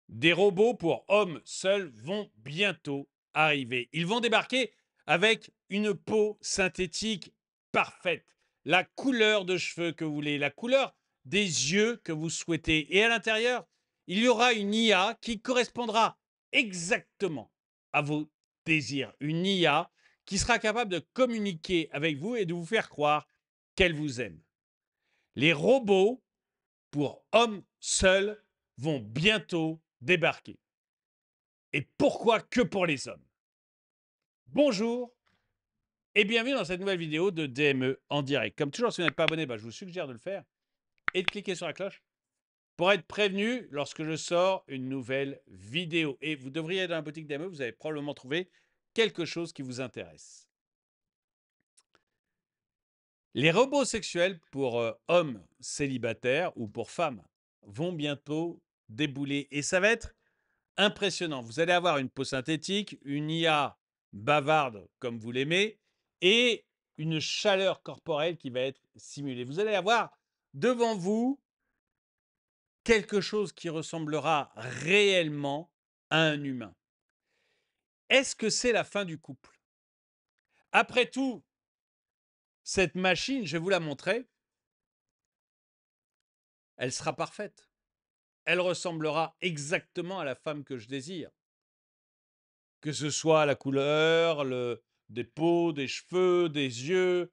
Des robots pour hommes seuls vont bientôt arriver. Ils vont débarquer avec une peau synthétique parfaite, la couleur de cheveux que vous voulez, la couleur des yeux que vous souhaitez. Et à l'intérieur, il y aura une IA qui correspondra exactement à vos désirs. Une IA qui sera capable de communiquer avec vous et de vous faire croire qu'elle vous aime. Les robots pour hommes seuls vont bientôt débarquer. Et pourquoi que pour les hommes? Bonjour et bienvenue dans cette nouvelle vidéo de DME en direct. Comme toujours, si vous n'êtes pas abonné, je vous suggère de le faire et de cliquer sur la cloche pour être prévenu lorsque je sors une nouvelle vidéo. Et vous devriez être dans la boutique DME, vous avez probablement trouvé quelque chose qui vous intéresse. Les robots sexuels pour hommes célibataires ou pour femmes vont bientôt débouler et ça va être impressionnant. Vous allez avoir une peau synthétique, une IA bavarde comme vous l'aimez et une chaleur corporelle qui va être simulée. Vous allez avoir devant vous quelque chose qui ressemblera réellement à un humain. Est-ce que c'est la fin du couple? Après tout, cette machine, je vais vous la montrer, elle sera parfaite. Elle ressemblera exactement à la femme que je désire. Que ce soit la couleur, des peaux, des cheveux, des yeux,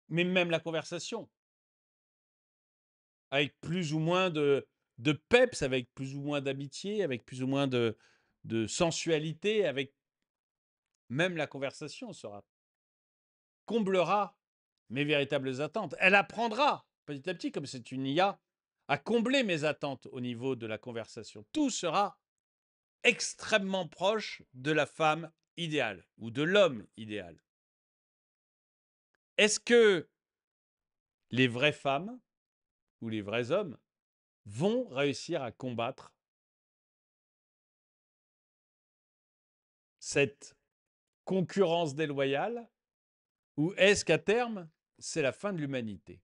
mais même la conversation. Avec plus ou moins de peps, avec plus ou moins d'amitié, avec plus ou moins de sensualité, avec même la conversation comblera mes véritables attentes. Elle apprendra petit à petit, comme c'est une IA, à combler mes attentes au niveau de la conversation. Tout sera extrêmement proche de la femme idéale ou de l'homme idéal. Est-ce que les vraies femmes ou les vrais hommes vont réussir à combattre cette concurrence déloyale ou est-ce qu'à terme, c'est la fin de l'humanité?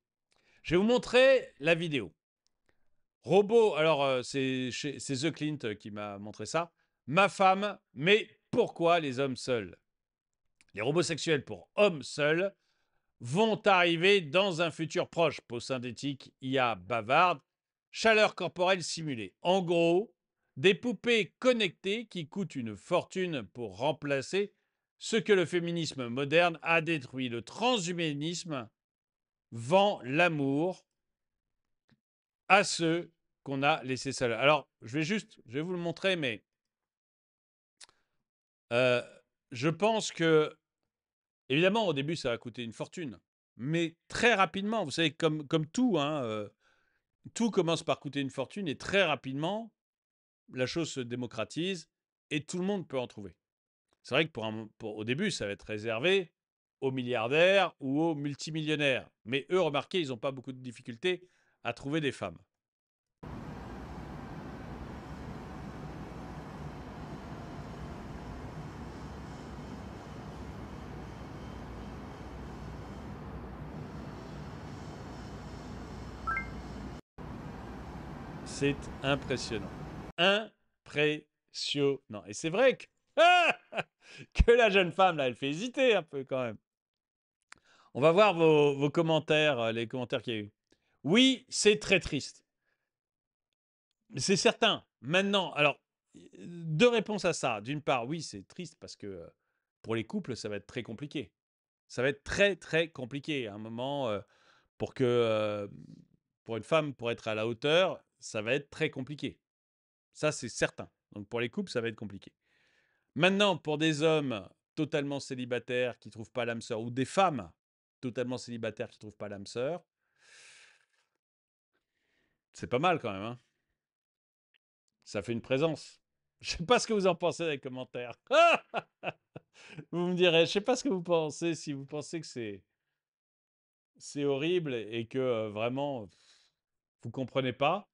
Je vais vous montrer la vidéo. Robot, alors c'est The Clint qui m'a montré ça. Ma femme, mais pourquoi les hommes seuls? Les robots sexuels pour hommes seuls vont arriver dans un futur proche. Peau synthétique, IA bavarde, chaleur corporelle simulée. En gros, des poupées connectées qui coûtent une fortune pour remplacer ce que le féminisme moderne a détruit. Le transhumanisme vend l'amour à ceux qu'on a laissés seuls. Alors, je vais vous le montrer, mais je pense que, évidemment, au début, ça va coûter une fortune. Mais très rapidement, vous savez, comme tout, hein, tout commence par coûter une fortune et très rapidement, la chose se démocratise et tout le monde peut en trouver. C'est vrai que au début, ça va être réservé aux milliardaires ou aux multimillionnaires. Mais eux, remarquez, ils n'ont pas beaucoup de difficultés à trouver des femmes. C'est impressionnant. Impressionnant. Et c'est vrai que, que la jeune femme, là, elle fait hésiter un peu quand même. On va voir vos commentaires, les commentaires qu'il y a eu. Oui, c'est très triste. C'est certain. Maintenant, alors, deux réponses à ça. D'une part, oui, c'est triste parce que pour les couples, ça va être très compliqué. Ça va être très, très compliqué. À un moment, pour une femme, pour être à la hauteur, ça va être très compliqué. Ça, c'est certain. Donc, pour les couples, ça va être compliqué. Maintenant, pour des hommes totalement célibataires qui ne trouvent pas l'âme sœur, ou des femmes totalement célibataires qui ne trouvent pas l'âme sœur, c'est pas mal quand même, hein. Ça fait une présence. Je sais pas ce que vous en pensez dans les commentaires. Vous me direz, je sais pas ce que vous pensez, si vous pensez que c'est horrible et que vraiment vous comprenez pas,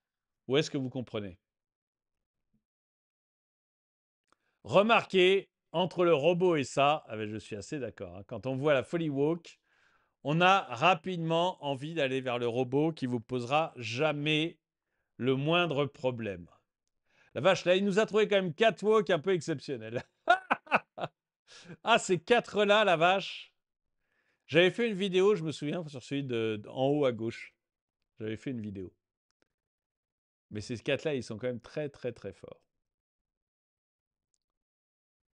ou est-ce que vous comprenez? Remarquez, entre le robot et ça, ah ben, je suis assez d'accord, hein, quand on voit la Folly Walk, on a rapidement envie d'aller vers le robot qui vous posera jamais le moindre problème. La vache, là, il nous a trouvé quand même 4 woke un peu exceptionnels. Ah, ces 4-là, la vache. J'avais fait une vidéo, je me souviens, sur celui en haut à gauche. J'avais fait une vidéo. Mais ces 4-là, ils sont quand même très, très, très forts.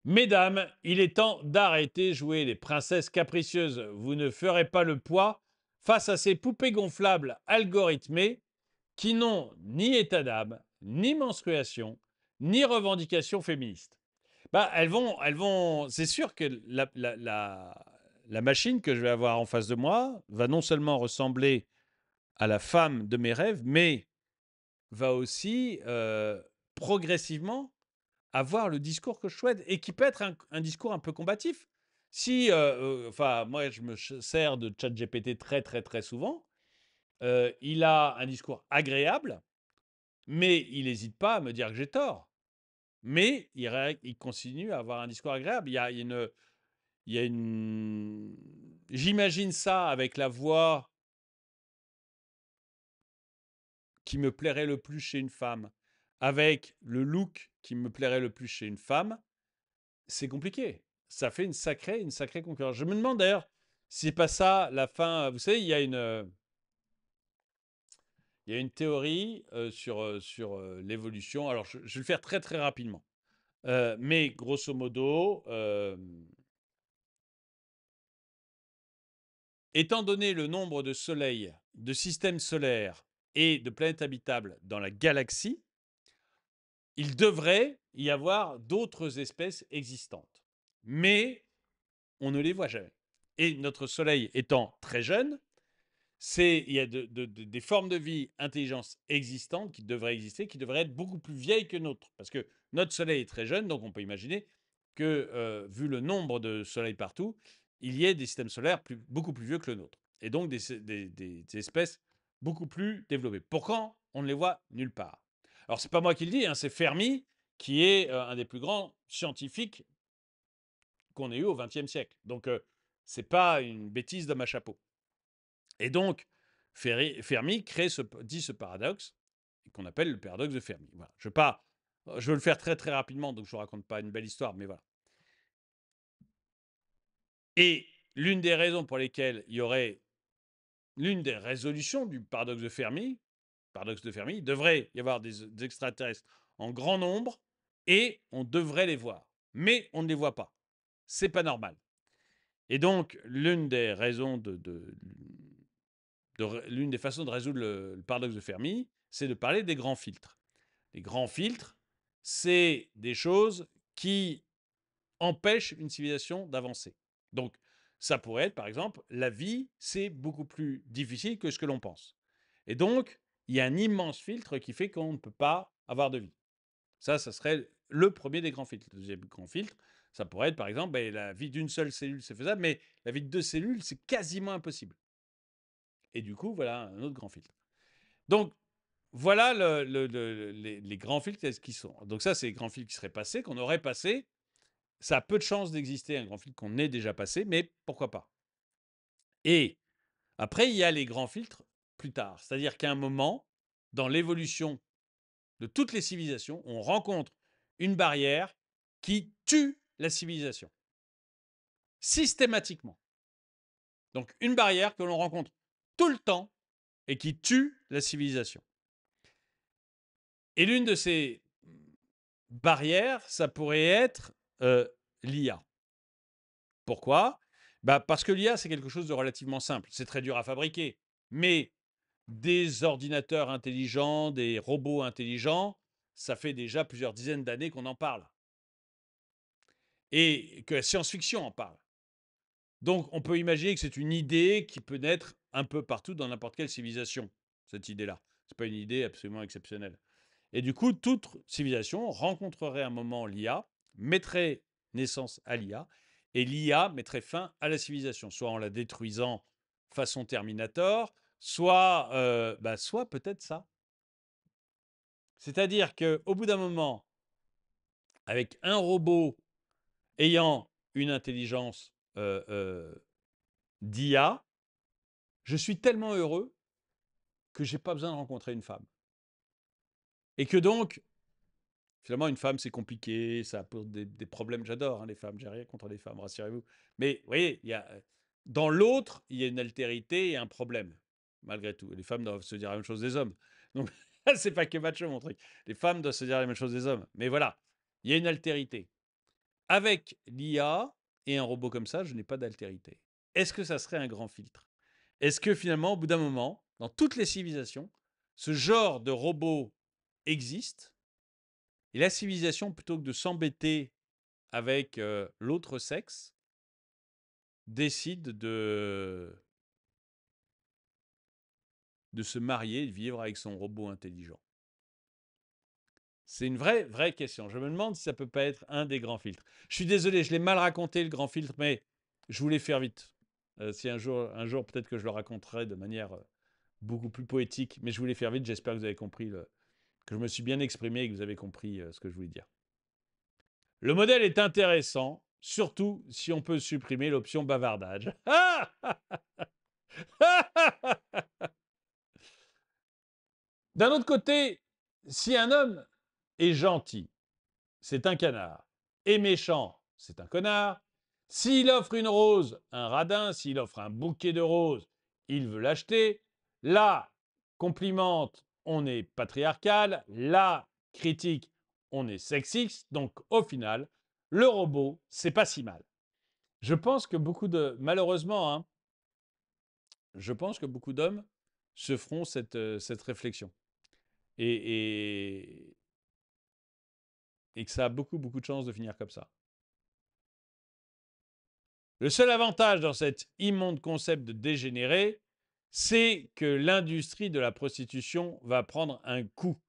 Mesdames, il est temps d'arrêter de jouer les princesses capricieuses. Vous ne ferez pas le poids face à ces poupées gonflables algorithmées qui n'ont ni état d'âme, ni menstruation, ni revendication féministe. Bah, c'est sûr que la machine que je vais avoir en face de moi va non seulement ressembler à la femme de mes rêves, mais va aussi progressivement avoir le discours que je souhaite et qui peut être un discours un peu combatif. Si, enfin, moi, je me sers de ChatGPT très, très, très souvent. Il a un discours agréable, mais il n'hésite pas à me dire que j'ai tort. Mais il continue à avoir un discours agréable. Il y a une... J'imagine ça avec la voix qui me plairait le plus chez une femme, avec le look qui me plairait le plus chez une femme. C'est compliqué. Ça fait une sacrée concurrence. Je me demande d'ailleurs si c'est pas ça la fin. Vous savez, il y a une théorie sur l'évolution. Alors, je vais le faire très très rapidement. Mais grosso modo, étant donné le nombre de soleils, de systèmes solaires et de planètes habitables dans la galaxie, il devrait y avoir d'autres espèces existantes. Mais on ne les voit jamais. Et notre Soleil étant très jeune, il y a des formes de vie, intelligence existantes qui devraient exister, qui devraient être beaucoup plus vieilles que nôtres. Parce que notre Soleil est très jeune, donc on peut imaginer que, vu le nombre de soleils partout, il y ait des systèmes solaires beaucoup plus vieux que le nôtre. Et donc des espèces beaucoup plus développées. Pourquoi on ne les voit nulle part? Alors, c'est pas moi qui le dis, hein, c'est Fermi, qui est un des plus grands scientifiques qu'on ait eu au XXe siècle. Donc, c'est pas une bêtise de ma chapeau. Et donc, Fermi dit ce paradoxe qu'on appelle le paradoxe de Fermi. Voilà. Je veux le faire très très rapidement, donc je ne vous raconte pas une belle histoire, mais voilà. Et l'une des raisons pour lesquelles il y aurait l'une des résolutions du paradoxe de Fermi, il devrait y avoir des extraterrestres en grand nombre et on devrait les voir. Mais on ne les voit pas. C'est pas normal. Et donc, l'une des raisons l'une des façons de résoudre le paradoxe de Fermi, c'est de parler des grands filtres. Les grands filtres, c'est des choses qui empêchent une civilisation d'avancer. Donc, ça pourrait être, par exemple, la vie, c'est beaucoup plus difficile que ce que l'on pense. Et donc, il y a un immense filtre qui fait qu'on ne peut pas avoir de vie. Ça serait le premier des grands filtres. Le deuxième grand filtre, ça pourrait être, par exemple, la vie d'une seule cellule, c'est faisable, mais la vie de 2 cellules, c'est quasiment impossible. Et du coup, voilà un autre grand filtre. Donc, voilà les grands filtres qui sont. Donc ça, c'est les grands filtres qui seraient passés, qu'on aurait passé. Ça a peu de chances d'exister, un grand filtre qu'on ait déjà passé, mais pourquoi pas. Et après, il y a les grands filtres plus tard. C'est-à-dire qu'à un moment, dans l'évolution de toutes les civilisations, on rencontre une barrière qui tue la civilisation. Systématiquement. Donc une barrière que l'on rencontre tout le temps et qui tue la civilisation. Et l'une de ces barrières, ça pourrait être l'IA. Pourquoi? Parce que l'IA, c'est quelque chose de relativement simple. C'est très dur à fabriquer. Mais des ordinateurs intelligents, des robots intelligents, ça fait déjà plusieurs dizaines d'années qu'on en parle. Et que la science-fiction en parle. Donc, on peut imaginer que c'est une idée qui peut naître un peu partout dans n'importe quelle civilisation, cette idée-là. Ce n'est pas une idée absolument exceptionnelle. Et du coup, toute civilisation rencontrerait un moment l'IA, mettrait naissance à l'IA, et l'IA mettrait fin à la civilisation, soit en la détruisant façon Terminator, soit peut-être ça. C'est-à-dire qu'au bout d'un moment, avec un robot ayant une intelligence d'IA, je suis tellement heureux que je n'ai pas besoin de rencontrer une femme. Et que donc, Finalement, une femme, c'est compliqué, ça pose des problèmes. J'adore hein, les femmes, j'ai rien contre les femmes, rassurez-vous. Mais vous voyez, dans l'autre, il y a une altérité et un problème, malgré tout. Les femmes doivent se dire la même chose des hommes. Donc, c'est pas que macho mon truc. Les femmes doivent se dire la même chose des hommes. Mais voilà, il y a une altérité. Avec l'IA et un robot comme ça, je n'ai pas d'altérité. Est-ce que ça serait un grand filtre? Est-ce que finalement, au bout d'un moment, dans toutes les civilisations, ce genre de robot existe et la civilisation, plutôt que de s'embêter avec l'autre sexe, décide de se marier et de vivre avec son robot intelligent? C'est une vraie question. Je me demande si ça peut pas être un des grands filtres. Je suis désolé, je l'ai mal raconté, le grand filtre, mais je voulais faire vite. Si un jour peut-être que je le raconterai de manière beaucoup plus poétique, mais je voulais faire vite. J'espère que vous avez compris, que je me suis bien exprimé et que vous avez compris ce que je voulais dire. Le modèle est intéressant, surtout si on peut supprimer l'option bavardage. D'un autre côté, si un homme est gentil, c'est un canard, est méchant, c'est un connard. S'il offre une rose, un radin. S'il offre un bouquet de roses, il veut l'acheter. La complimente, on est patriarcal. La critique, on est sexiste. Donc, au final, le robot, c'est pas si mal. Je pense que malheureusement, hein, je pense que beaucoup d'hommes se feront cette réflexion. Et que ça a beaucoup de chances de finir comme ça. Le seul avantage dans cet immonde concept de dégénéré, c'est que l'industrie de la prostitution va prendre un coup.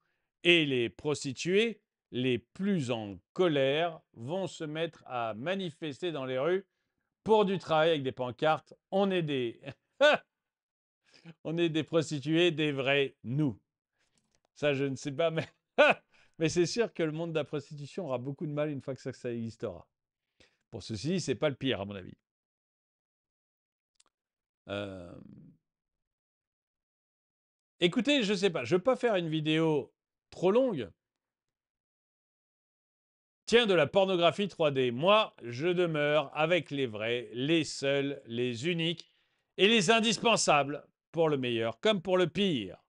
Et les prostituées, les plus en colère, vont se mettre à manifester dans les rues pour du travail avec des pancartes. On est des... on est des prostituées, des vrais nous. Ça, je ne sais pas, mais, mais c'est sûr que le monde de la prostitution aura beaucoup de mal une fois que ça existera. Pour ceci, c'est pas le pire, à mon avis. Écoutez, je ne sais pas, je ne veux pas faire une vidéo trop longue. Tiens, de la pornographie 3D. Moi, je demeure avec les vrais, les seuls, les uniques et les indispensables pour le meilleur comme pour le pire.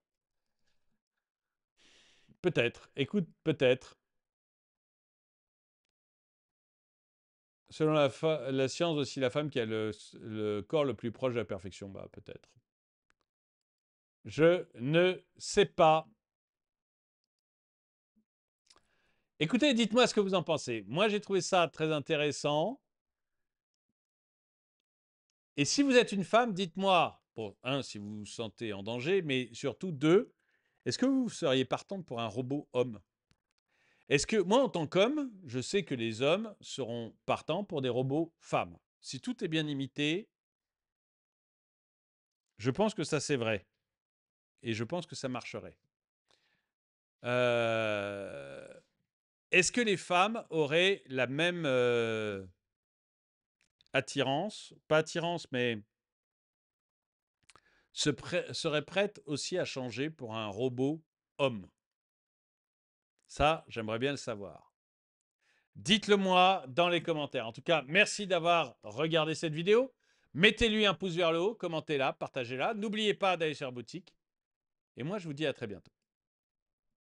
Peut-être, écoute, peut-être. Selon la science aussi, la femme qui a le corps le plus proche de la perfection, bah peut-être. Je ne sais pas. Écoutez, dites-moi ce que vous en pensez. Moi, j'ai trouvé ça très intéressant. Et si vous êtes une femme, dites-moi, pour un, si vous vous sentez en danger, mais surtout deux, est-ce que vous seriez partante pour un robot homme? Est-ce que moi, en tant qu'homme, je sais que les hommes seront partants pour des robots femmes. Si tout est bien imité, je pense que ça c'est vrai. Et je pense que ça marcherait. Est-ce que les femmes auraient la même attirance, pas attirance, mais seraient prêtes aussi à changer pour un robot homme? Ça, j'aimerais bien le savoir. Dites-le moi dans les commentaires. En tout cas, merci d'avoir regardé cette vidéo. Mettez-lui un pouce vers le haut, commentez-la, partagez-la. N'oubliez pas d'aller sur la boutique. Et moi, je vous dis à très bientôt.